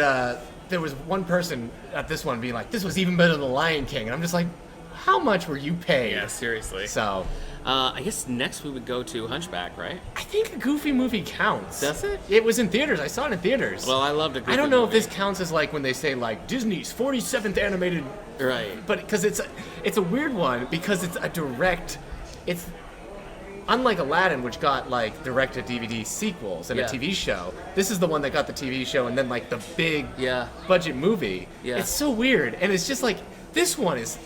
there was one person at this one being like, "This was even better than The Lion King," and I'm just like, how much were you paid? Yeah, seriously. So, I guess next we would go to Hunchback, right? I think a Goofy movie counts. Does it? It was in theaters. I saw it in theaters. Well, I loved a Goofy I don't know movie. if this counts as like when they say like Disney's 47th animated, Right. But because it's a weird one because it's a direct. It's unlike Aladdin, which got like direct-to-DVD sequels and a TV show. This is the one that got the TV show and then like the big budget movie. Yeah. It's so weird, and it's just like this one is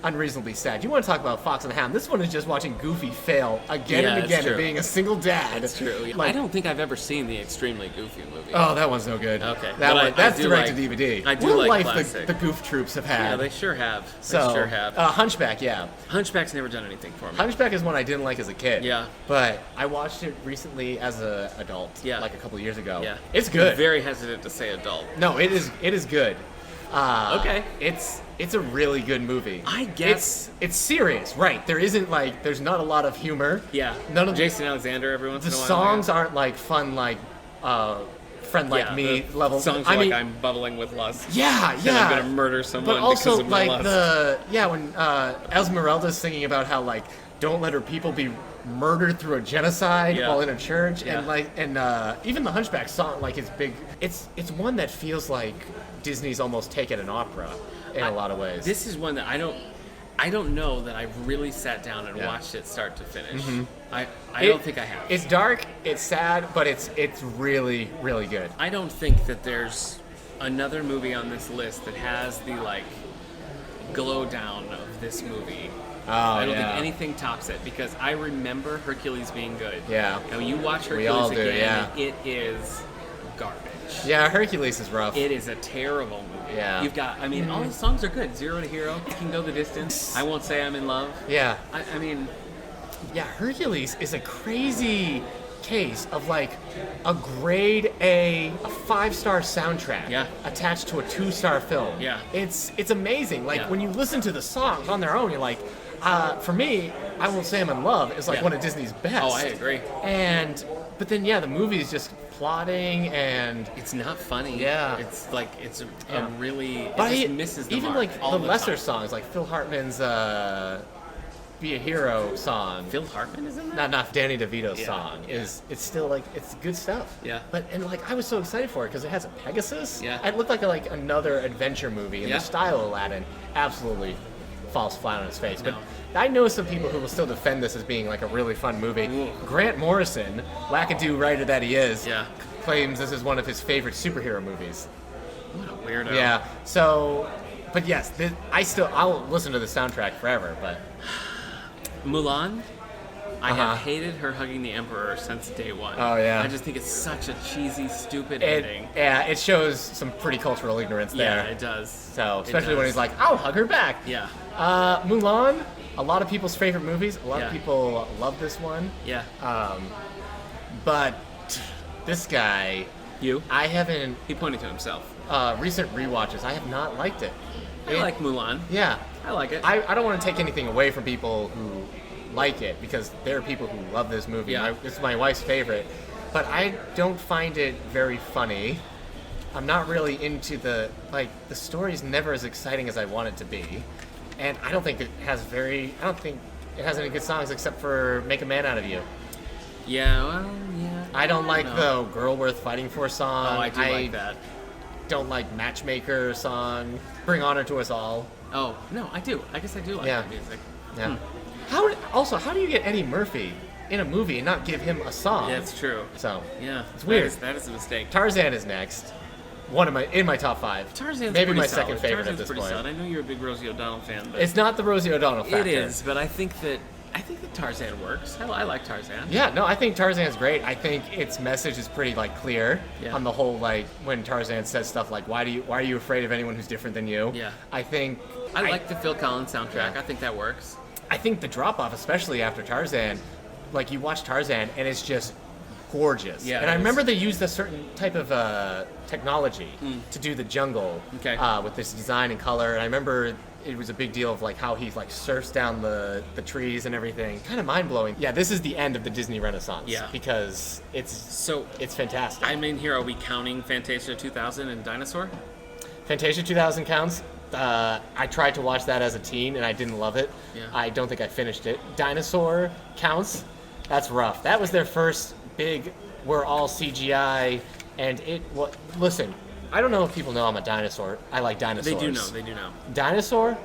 unreasonably sad. You want to talk about Fox and the Hound? This one is just watching Goofy fail again and again and being a single dad. That's true. Like, I don't think I've ever seen the Extremely Goofy movie. Oh, that one's no good. Okay. That's direct-to-DVD. I do what a like life classic. the Goof Troops have had. Yeah, they sure have. Hunchback, yeah. Hunchback's never done anything for me. Hunchback is one I didn't like as a kid. Yeah. But I watched it recently as an adult. Yeah. Like a couple years ago. Yeah. It's good. I'm very hesitant to say adult. No, it is good. Okay. It's a really good movie. I guess it's serious, right? There's not a lot of humor. Yeah. None of Jason Alexander every once in a while. the songs aren't like fun like Friend Like Me level. Songs are like I'm bubbling with lust. Yeah, And yeah. I'm gonna murder someone but also because of my like lust. when Esmeralda's singing about how like don't let her people be murdered through a genocide while in a church, and even the Hunchback song like is big. It's one that feels like Disney's almost taken an opera in a lot of ways. This is one that I don't know that I've really sat down and watched it start to finish. Mm-hmm. I don't think I have. It's dark, it's sad, but it's really, really good. I don't think that there's another movie on this list that has the like glow down of this movie. I don't think anything tops it because I remember Hercules being good. Yeah. And when you watch We all Hercules do, again, it is garbage. Yeah, Hercules is rough. It is a terrible movie. Yeah. You've got, I mean, all the songs are good. Zero to Hero, You Can Go the Distance, I Won't Say I'm in Love. Yeah. I mean, Yeah, Hercules is a crazy case of like a grade A, a 5-star soundtrack attached to a 2-star film. Yeah. It's amazing. Like when you listen to the songs on their own, you're like, for me, I Won't Say I'm in Love is like one of Disney's best. Oh, I agree. But then the movie is just plotting and it's not funny. Yeah. It's like, it's a really, but it just misses the even mark like all the the lesser time. songs, like Phil Hartman's Be a Hero song. Phil Hartman is in that? Not Danny DeVito's song. It's still like it's good stuff. Yeah. But like I was so excited for it because it has a Pegasus. Yeah. It looked like another adventure movie in the style of Aladdin. Absolutely falls flat on its face. No. But I know some people who will still defend this as being like a really fun movie. Ooh. Grant Morrison, wackadoo writer that he is, Yeah. claims this is one of his favorite superhero movies. What a weirdo. Yeah. So, but yes, I'll listen to the soundtrack forever. But Mulan, I have hated her hugging the Emperor since day one. Oh, yeah. I just think it's such a cheesy, stupid ending. it shows some pretty cultural ignorance there. Yeah, it does. So, especially when he's like, I'll hug her back. Yeah. Mulan, a lot of people's favorite movies. A lot of people love this one. Yeah. But this guy, I haven't, He pointed to himself. recent rewatches, I have not liked it. I like Mulan. Yeah. I like it. I don't want to take anything away from people who like it because there are people who love this movie. Yeah. It's my wife's favorite, but I don't find it very funny. I'm not really into the story's never as exciting as I want it to be, and I don't think it has any good songs except for "Make a Man Out of You." Yeah, well, yeah. I don't like the "Girl Worth Fighting For" song. Oh, I do like that. Don't like "Matchmaker" song. "Bring Honor to Us All." Oh, no, I do. I guess I do like that music. Yeah. How do you get Eddie Murphy in a movie and not give him a song? Yeah, it's true. So Yeah. it's weird. That is a mistake. Tarzan is next. In my top 5. Tarzan's maybe pretty my solid. second favorite Tarzan's at this pretty point. solid. I know you're a big Rosie O'Donnell fan, but It's not the Rosie O'Donnell factor. it is. But I think that Tarzan works. I like Tarzan. Yeah, no, I think Tarzan's great. I think its message is pretty clear on the whole when Tarzan says stuff like why are you afraid of anyone who's different than you? Yeah. I like the Phil Collins soundtrack. Yeah. I think that works. I think the drop off, especially after Tarzan, you watch Tarzan and it's just gorgeous. Yeah, and I remember they used a certain type of technology to do the jungle with this design and color. And I remember it was a big deal of like how he like surfs down the trees and everything. Kind of mind blowing. Yeah, this is the end of the Disney Renaissance. Yeah. Because it's fantastic. I mean, here, are we counting Fantasia 2000 and Dinosaur? Fantasia 2000 counts. I tried to watch that as a teen and I didn't love it. Yeah. I don't think I finished it. Dinosaur counts. That's rough. That was their first big, we're all CGI, and listen, I don't know if people know I'm a dinosaur. I like dinosaurs. They do know. Dinosaur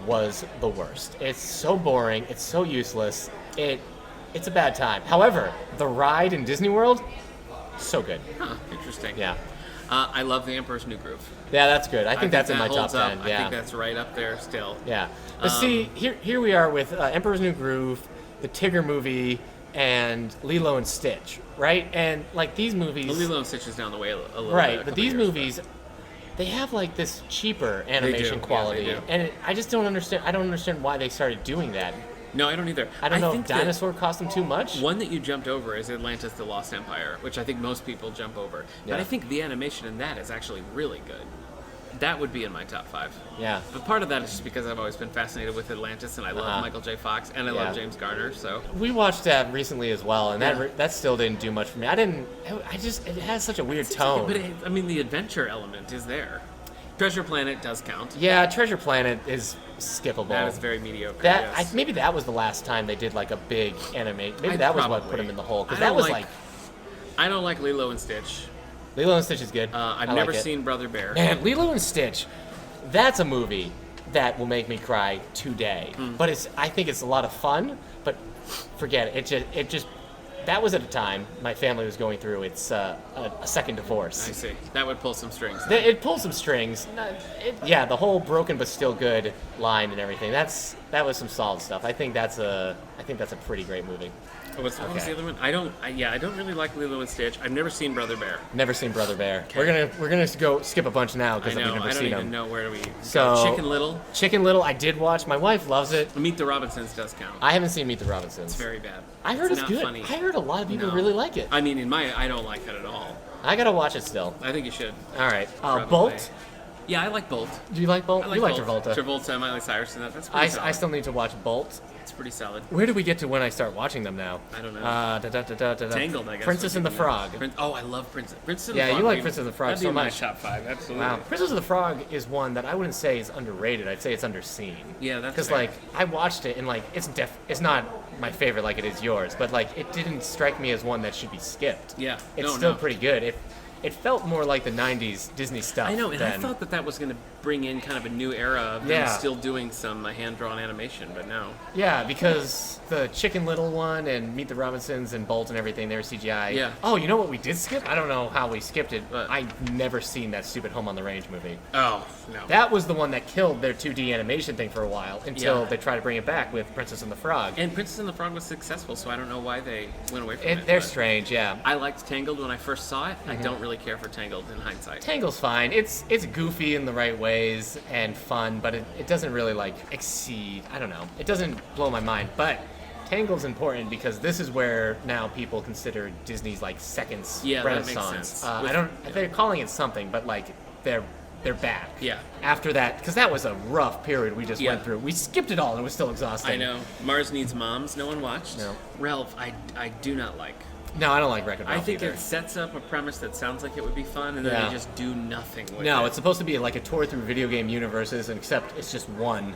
was the worst. It's so boring. It's so useless. It's a bad time. However, the ride in Disney World, so good. Huh, interesting. Yeah. I love The Emperor's New Groove. Yeah, that's good. I think that's in my top holds up. 10. Yeah. I think that's right up there still. Yeah. But see, here we are with Emperor's New Groove, the Tigger movie, and Lilo and Stitch, right? And like these movies, Well, Lilo and Stitch is down the way a little right? bit. But these movies, they have like this cheaper animation Yeah, quality, they do. and I just don't understand. I don't understand why they started doing that. No, I don't either. I don't know think if Dinosaur cost them too much. One that you jumped over is Atlantis: The Lost Empire, which I think most people jump over. Yeah. But I think the animation in that is actually really good. That would be in my top 5. Yeah. But part of that is just because I've always been fascinated with Atlantis, and I love Michael J. Fox, and I love Yeah. James Garner. So We watched that recently as well, and Yeah. that still didn't do much for me. It has such a weird tone. But I mean, the adventure element is there. Treasure Planet does count. Yeah, Treasure Planet is skippable. That is very mediocre. That yes. maybe that was the last time they did like a big anime. Maybe that was what put Probably. them in the hole, because I that don't was like I don't like Lilo and Stitch. Lilo and Stitch is good. I've I never like it. seen Brother Bear. Man, Lilo and Stitch, that's a movie that will make me cry today. But I think it's a lot of fun. But forget it. It just that was at a time my family was going through a second divorce. I see. That would pull some strings. It pulls some strings. The whole broken but still good line and everything. That was some solid stuff. I think that's a pretty great movie. What was the other one? I don't really like Lilo and Stitch. I've never seen Brother Bear. Never seen Brother Bear. Okay. We're gonna go skip a bunch now I because we've know. never I don't seen even them. know where do we. So Chicken Little. Chicken Little, I did watch. My wife loves it. Meet the Robinsons does count. I haven't seen Meet the Robinsons. It's very bad. I heard it's not good. funny. I heard a lot of people No. really like it. I mean, I don't like it at all. I gotta watch it still. I think you should. All right. Probably. Bolt. Yeah, I like Bolt. Do you like Bolt? I like You like Bolt. Travolta. Travolta, Miley Cyrus, and that's pretty solid. I still need to watch Bolt. It's pretty solid. Where do we get to when I start watching them now? I don't know. Tangled, I guess. Princess and the Frog. I love Princess. Princess and Yeah, the Frog. you like Princess and the Frog that'd so be my much. top 5, absolutely. Wow. Princess and the Frog is one that I wouldn't say is underrated. I'd say it's underseen. Yeah, that's Because fair. like I watched it and like it's not my favorite like it is yours, but like it didn't strike me as one that should be skipped. Yeah. It's No, still no. pretty good. It felt more like the 90s Disney stuff. I know, and I than- thought that was going to bring in kind of a new era of them Yeah. still doing some hand-drawn animation, but no. Yeah, because the Chicken Little one and Meet the Robinsons and Bolt and everything, they were CGI. Yeah. Oh, you know what we did skip? I don't know how we skipped it, but What? I've never seen that stupid Home on the Range movie. Oh, no. That was the one that killed their 2D animation thing for a while until Yeah. they tried to bring it back with Princess and the Frog. And Princess and the Frog was successful, so I don't know why they went away from it. They're but strange, yeah. I liked Tangled when I first saw it. I don't really care for Tangled in hindsight. Tangle's fine. It's goofy in the right ways and fun, but it doesn't really like exceed. I don't know. It doesn't blow my mind, but Tangle's important because this is where now people consider Disney's like second Yeah, that makes renaissance. sense. I don't. They're calling it something, but like they're back. Yeah. After that, because that was a rough period we just Yeah. went through. We skipped it all and it was still exhausting. I know. Mars Needs Moms, no one watched. No. Ralph, I do not like. No, I don't like Wreck-It I Ralph think either. it sets up a premise that sounds like it would be fun, and then Yeah. they just do nothing with it. No, it's supposed to be like a tour through video game universes, except it's just one. And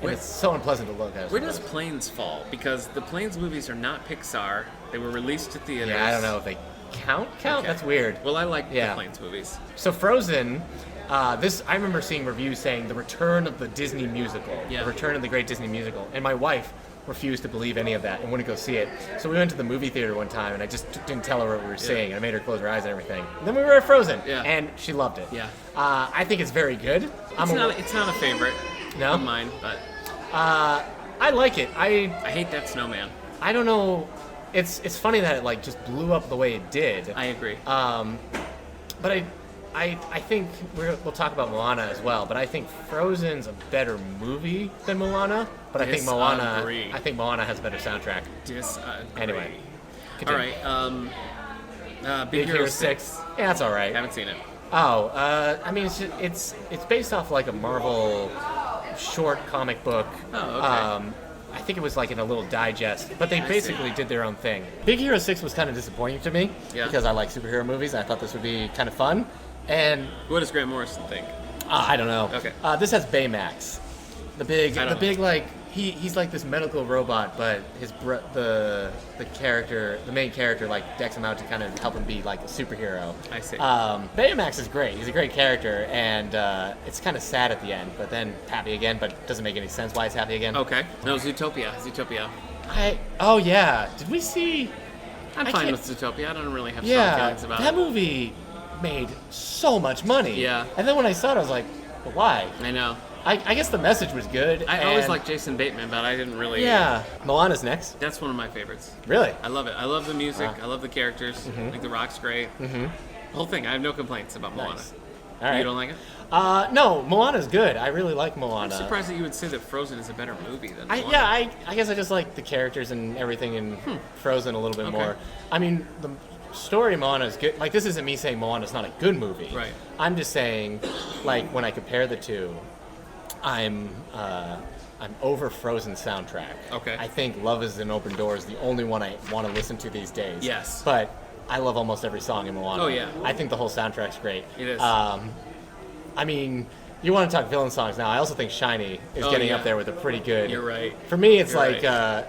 Where- it's so unpleasant to look at. Where does Planes fall? Because the Planes movies are not Pixar. They were released to theaters. Yeah, I don't know if they count. Okay. That's weird. Well, I like Yeah. the Planes movies. So Frozen, this I remember seeing reviews saying the return of the Disney musical, Yeah. the return of the great Disney musical, and my wife refused to believe any of that and wouldn't go see it. So we went to the movie theater one time, and I just didn't tell her what we were seeing, and I made her close her eyes and everything. And then we were at Frozen, Yeah. and she loved it. Yeah. I think it's very good. It's not a favorite No? of mine, but I like it. I hate that snowman. I don't know. It's funny that it like just blew up the way it did. I agree. But I think we'll talk about Moana as well. But I think Frozen's a better movie than Moana. But I think Disagree. Moana has a better soundtrack. Disagree. Anyway, All continue. right. Big Hero 6. Yeah, that's all right. Haven't seen it. Oh, I mean, it's based off like a Marvel short comic book. Oh, okay. I think it was like in a little digest, but they basically did their own thing. Big Hero 6 was kind of disappointing to me because I like superhero movies. And I thought this would be kind of fun. And what does Grant Morrison think? I don't know. Okay. This has Baymax, the big like he's like this medical robot, but the main character like decks him out to kind of help him be like a superhero. I see. Baymax is great. He's a great character, and it's kind of sad at the end, but then happy again. But it doesn't make any sense why it's happy again. Okay. No, Zootopia. Oh yeah. Did we see? I'm fine with Zootopia. I don't really have strong feelings about that it. movie made so much money. Yeah. And then when I saw it, I was like, well, why? I know. I guess the message was good. I always liked Jason Bateman, but I didn't really... Yeah. Moana's next. That's one of my favorites. Really? I love it. I love the music. I love the characters. I think The Rock's great. The whole thing. I have no complaints about Moana. Nice. All right. You don't like it? No, Moana's good. I really like Moana. I'm surprised that you would say that Frozen is a better movie than Moana. I guess I just like the characters and everything in Frozen a little bit more. I mean, the story of Moana is good. Like, this isn't me saying Moana's not a good movie. Right. I'm just saying, like, when I compare the two, I'm over Frozen soundtrack. Okay. I think Love is an Open Door is the only one I want to listen to these days. Yes. But I love almost every song in Moana. Oh, yeah. I think the whole soundtrack's great. It is. I mean, you want to talk villain songs now. I also think Shiny is getting up there with a pretty good... You're right. For me, it's You're like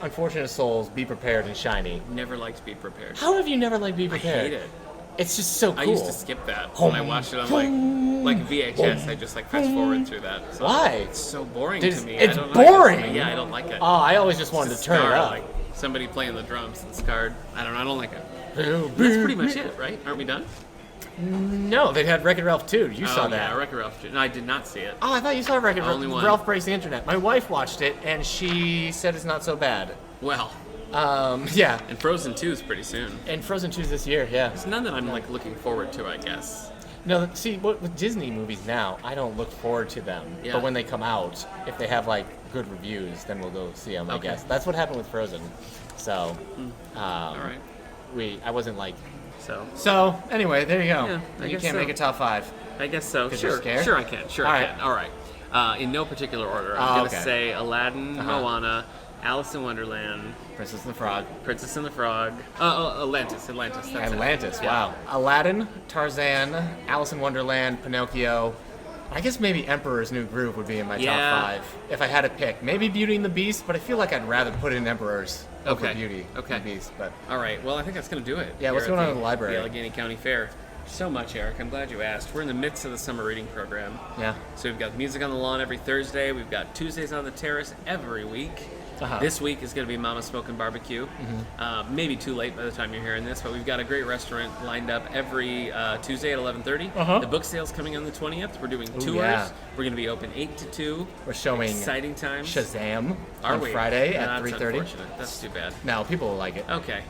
Unfortunate Souls, Be Prepared, and Shiny. Never liked Be Prepared. How have you never liked Be I Prepared? hate it. It's just so cool. I used to skip that when I watched it on like VHS. I just like fast forward through that. So Why? It's so boring It's- to me. it's I don't boring! Know. Yeah, I don't like it. Oh, I always just wanted It's to turn it scarred, up. Like somebody playing the drums and scarred. I don't like it. That's pretty much it, right? Aren't we done? No, they had Wreck-It Ralph 2. You saw that. Yeah, Wreck-It Ralph. No, I did not see it. Oh, I thought you saw Wreck-It Only one. Ralph Breaks the Internet. My wife watched it, and she said it's not so bad. Well, Yeah. and Frozen 2 is pretty soon. And Frozen 2's this year, yeah. It's none that I'm like looking forward to, I guess. No, see, with Disney movies now, I don't look forward to them. Yeah. But when they come out, if they have, like, good reviews, then we'll go see them, I Okay. guess. That's what happened with Frozen. So, All right. I wasn't like... So So, anyway, there you go. Yeah, I you guess can't so. make a top 5. I guess so. 'Cause you're Sure. scared? Sure, I can. Sure, All I right. can. All right. In no particular order. I'm gonna okay. say Aladdin, Moana, Alice in Wonderland, Princess and the Frog. Princess and the Frog. Atlantis. That's it. Atlantis, Yeah. wow. Aladdin, Tarzan, Alice in Wonderland, Pinocchio. I guess maybe Emperor's New Groove would be in my Yeah. top 5 if I had to pick. Maybe Beauty and the Beast, but I feel like I'd rather put in Emperor's over Okay. Beauty Okay. and the Beast. But All right. Well, I think that's gonna do it. Yeah, what's here going at on in the library? The Allegheny County Fair. So much, Eric. I'm glad you asked. We're in the midst of the summer reading program. yeah, So we've got Music on the Lawn every Thursday. We've got Tuesdays on the Terrace every week. This week is going to be Mama Smokin' Barbecue. Maybe too late by the time you're hearing this, but we've got a great restaurant lined up every Tuesday at 11:30. The book sale's coming on the 20th. We're doing tours. yeah. We're going to be open 8 to 2. we're showing Exciting times. Shazam Are on we? Friday Yeah, at that's 3:30. unfortunate. That's too bad. No, people will like it. Okay.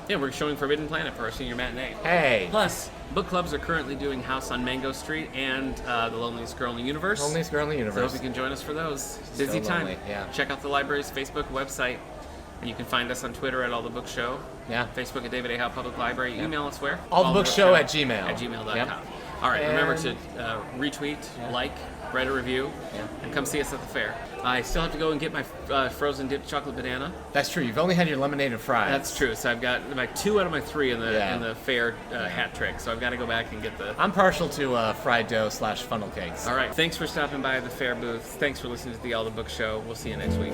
Yeah, we're showing Forbidden Planet for our senior matinee. Hey, Plus, book clubs are currently doing House on Mango Street and The Loneliest Girl in the Universe. Loneliest Girl in the So Universe. if you can join us for those. Busy So time. lonely, yeah. Check out the library's Facebook website. And you can find us on Twitter at All the Book Show. Yeah. Facebook at David A. Howe Public Library. Email us where? All the Book Show at Gmail. At gmail.com. Yep. All right, remember to And- retweet, like, write a review, and come see us at the fair. I still have to go and get my frozen dipped chocolate banana. That's true. You've only had your lemonade and fries. That's true. So I've got my 2 out of my 3 in the Yeah. in the fair hat trick. So I've got to go back and get the. I'm partial to fried dough / funnel cakes. All right. Thanks for stopping by the fair booth. Thanks for listening to the All the Book Show. We'll see you next week.